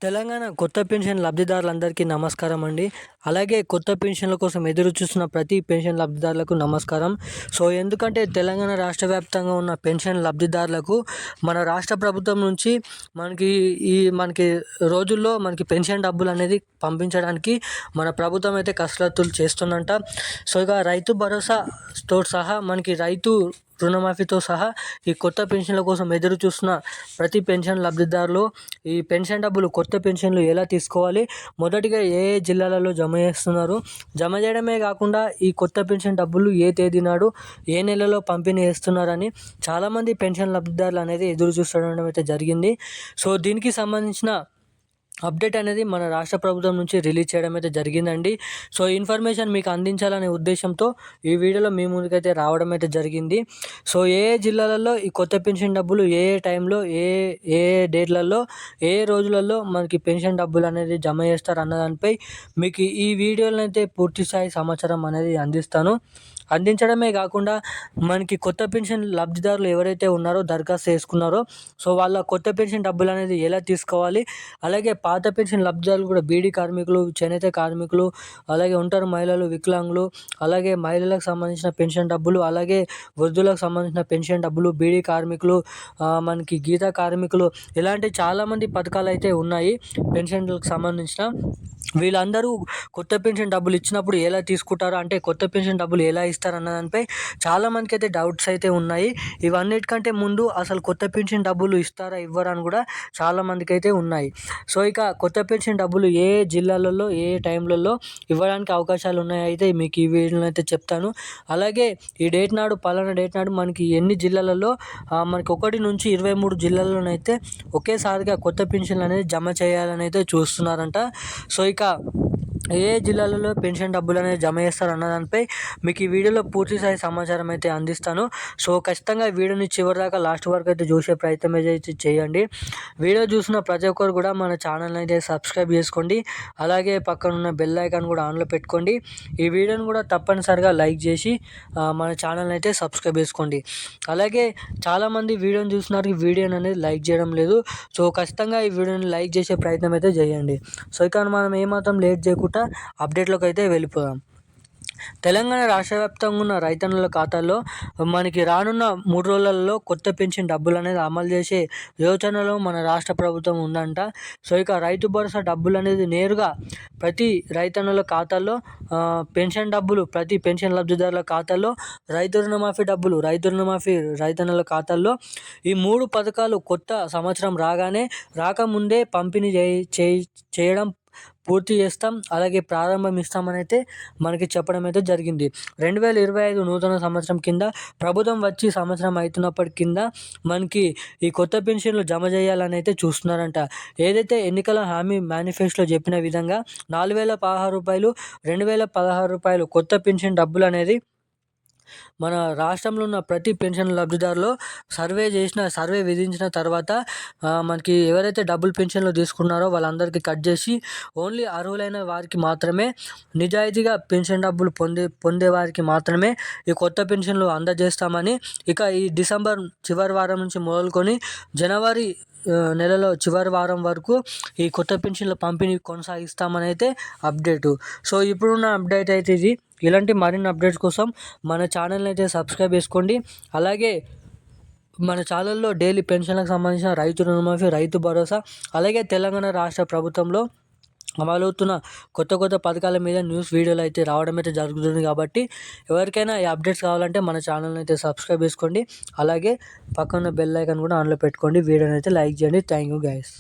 తెలంగాణ కొత్త పెన్షన్ లబ్ధిదారులందరికీ నమస్కారం అండి. అలాగే కొత్త పెన్షన్ల కోసం ఎదురు చూస్తున్న ప్రతి పెన్షన్ లబ్ధిదారులకు నమస్కారం. సో ఎందుకంటే తెలంగాణ రాష్ట్ర వ్యాప్తంగా ఉన్న పెన్షన్ లబ్ధిదారులకు మన రాష్ట్ర ప్రభుత్వం నుంచి మనకి రోజుల్లో పెన్షన్ డబ్బులు అనేది పంపించడానికి మన ప్రభుత్వం అయితే కసరత్తులు చేస్తుందంట. సో ఇక రైతు భరోసాతో సహా రైతు రుణమాఫీతో సహా ఈ కొత్త పెన్షన్ల కోసం ఎదురు చూస్తున్న ప్రతి పెన్షన్ లబ్ధిదారులు ఈ పెన్షన్ డబ్బులు కొత్త పెన్షన్లు ఎలా తీసుకోవాలి, మొదటిగా ఏ ఏ జిల్లాలలో జమ చేస్తున్నారు, జమ చేయడమే కాకుండా ఈ కొత్త పెన్షన్ డబ్బులు ఏ తేదీ నాడు ఏ నెలలో పంపిణీ చేస్తున్నారని చాలామంది పెన్షన్ లబ్ధిదారులు అనేది ఎదురు చూస్తుండడం అయితే జరిగింది. సో దీనికి సంబంధించిన అప్డేట్ అనేది మన రాష్ట్ర ప్రభుత్వం నుంచి రిలీజ్ చేయడం అయితే జరిగిందండి. సో ఇన్ఫర్మేషన్ మీకు అందించాలనే ఉద్దేశంతో ఈ వీడియోలో మీ ముందుకైతే రావడం అయితే జరిగింది. సో ఏ ఏ జిల్లాలలో ఈ కొత్త పెన్షన్ డబ్బులు ఏ ఏ టైంలో ఏ ఏ డేట్లలో ఏ రోజులలో మనకి పెన్షన్ డబ్బులు అనేది జమ చేస్తారు అన్న దానిపై మీకు ఈ వీడియోలో అయితే పూర్తి స్థాయి సమాచారం అనేది అందించడమే కాకుండా మనకి కొత్త పెన్షన్ లబ్ధిదారులు ఎవరైతే ఉన్నారో దరఖాస్తు చేసుకున్నారో సో వాళ్ళ కొత్త పెన్షన్ డబ్బులు అనేది ఎలా తీసుకోవాలి, అలాగే పాత పెన్షన్ లబ్ధిదారులు కూడా బీడీ కార్మికులు, చేనేత కార్మికులు, అలాగే ఒంటరి మహిళలు, వికలాంగులు, అలాగే మహిళలకు సంబంధించిన పెన్షన్ డబ్బులు, అలాగే వృద్ధులకు సంబంధించిన పెన్షన్ డబ్బులు, బీడీ కార్మికులు, మనకి గీత కార్మికులు, ఇలాంటి చాలామంది పథకాలు అయితే ఉన్నాయి పెన్షన్లకు సంబంధించిన. వీళ్ళందరూ కొత్త పెన్షన్ డబ్బులు ఇచ్చినప్పుడు ఎలా తీసుకుంటారు, అంటే కొత్త పెన్షన్ డబ్బులు ఎలా ఇస్తారు అన్న దానిపై చాలామందికి అయితే డౌట్స్ అయితే ఉన్నాయి. ఇవన్నిటికంటే ముందు అసలు కొత్త పెన్షన్ డబ్బులు ఇస్తారా ఇవ్వరా అని కూడా చాలామందికి అయితే ఉన్నాయి. సో ఇక కొత్త పెన్షన్ డబ్బులు ఏ జిల్లాలలో ఏ టైంలలో ఇవ్వడానికి అవకాశాలు ఉన్నాయో అయితే మీకు ఈ వీడియోలో అయితే చెప్తాను. అలాగే ఈ డేట్ నాడు పలానా డేట్ నాడు మనకి ఎన్ని జిల్లాలలో మనకి 1 నుంచి 23 జిల్లాల్లోనైతే ఒకేసారిగా కొత్త పెన్షన్లు అనేది జమ చేయాలని అయితే చూస్తున్నారంట. సో ఇక ఏ జిల్లాలలో పెన్షన్ డబ్బులు అనేది జమ చేస్తారు అన్న దానిపై మీకు ఈ వీడియోలో పూర్తి స్థాయి సమాచారం అయితే అందిస్తాను. సో ఖచ్చితంగా ఈ వీడియోని చివరి దాకా లాస్ట్ వరకు అయితే చూసే ప్రయత్నం అయితే చేయండి. వీడియో చూసిన ప్రతి ఒక్కరు కూడా మన ఛానల్ని అయితే సబ్స్క్రైబ్ చేసుకోండి. అలాగే పక్కన ఉన్న బెల్ ఐకాన్ కూడా ఆన్లో పెట్టుకోండి. ఈ వీడియోని కూడా తప్పనిసరిగా లైక్ చేసి మన ఛానల్ని అయితే సబ్స్క్రైబ్ చేసుకోండి. అలాగే చాలామంది వీడియోని చూస్తున్నారు, ఈ వీడియోని అనేది లైక్ చేయడం లేదు. సో ఖచ్చితంగా ఈ వీడియోని లైక్ చేసే ప్రయత్నం అయితే చేయండి. సో ఇక మనం ఏమాత్రం లేట్ చేయకుండా అప్డేట్లోకి అయితే వెళ్ళిపోదాం. తెలంగాణ రాష్ట్ర వ్యాప్తంగా ఉన్న రైతన్నుల ఖాతాల్లో మనకి రానున్న 3 రోజులలో కొత్త పెన్షన్ డబ్బులు అనేది అమలు చేసే యోచనలో మన రాష్ట్ర ప్రభుత్వం ఉందంట. సో ఇక రైతు భరోసా డబ్బులు అనేది నేరుగా ప్రతి రైతన్నుల ఖాతాల్లో పెన్షన్ డబ్బులు ప్రతి పెన్షన్ లబ్ధిదారుల ఖాతాల్లో, రైతు రుణమాఫీ డబ్బులు రైతన్నుల ఖాతాల్లో ఈ 3 పథకాలు కొత్త సంవత్సరం రాకముందే పంపిణీ చేయడం పూర్తి చేస్తాం, అలాగే ప్రారంభమిస్తామని అయితే మనకి చెప్పడం అయితే జరిగింది. 2025 నూతన సంవత్సరం కింద ప్రభుత్వం వచ్చి సంవత్సరం అవుతున్నప్పటి కింద మనకి ఈ కొత్త పెన్షన్లు జమ చేయాలని అయితే చూస్తున్నారంట. ఏదైతే ఎన్నికల హామీ మేనిఫెస్టోలో చెప్పిన విధంగా 4,016 రూపాయలు, 2,016 రూపాయలు కొత్త పెన్షన్ డబ్బులు అనేది మన రాష్ట్రంలో ఉన్న ప్రతి పెన్షన్ లబ్ధిదారులు సర్వే విధించిన తర్వాత మనకి ఎవరైతే డబుల్ పెన్షన్లు తీసుకున్నారో వాళ్ళందరికీ కట్ చేసి ఓన్లీ అర్హులైన వారికి మాత్రమే, నిజాయితీగా పెన్షన్ డబ్బులు పొందే వారికి మాత్రమే ఈ కొత్త పెన్షన్లు అందజేస్తామని, ఇక ఈ డిసెంబర్ చివరి వారం నుంచి మొదలుకొని జనవరి నెలలో చివరి వారం వరకు ఈ కొత్త పెన్షన్ల పంపిణీ కొనసాగిస్తామని అయితే అప్డేటు. సో ఇప్పుడున్న అప్డేట్ అయితే ఇది. ఇలాంటి మరిన్ని అప్డేట్స్ కోసం మన ఛానల్ని అయితే సబ్స్క్రైబ్ చేసుకోండి. అలాగే మన ఛానల్లో డైలీ పెన్షన్లకు సంబంధించిన రైతు రుణమాఫీ, రైతు భరోసా, అలాగే తెలంగాణ రాష్ట్ర ప్రభుత్వంలో అమలవుతున్న కొత్త పథకాల మీద న్యూస్ వీడియోలు అయితే రావడం అయితే జరుగుతుంది. కాబట్టి ఎవరికైనా ఈ అప్డేట్స్ కావాలంటే మన ఛానల్ని అయితే సబ్స్క్రైబ్ చేసుకోండి. అలాగే పక్కన బెల్ ఐకాన్ కూడా ఆన్లో పెట్టుకోండి. వీడియోని అయితే లైక్ చేయండి. Thank you guys.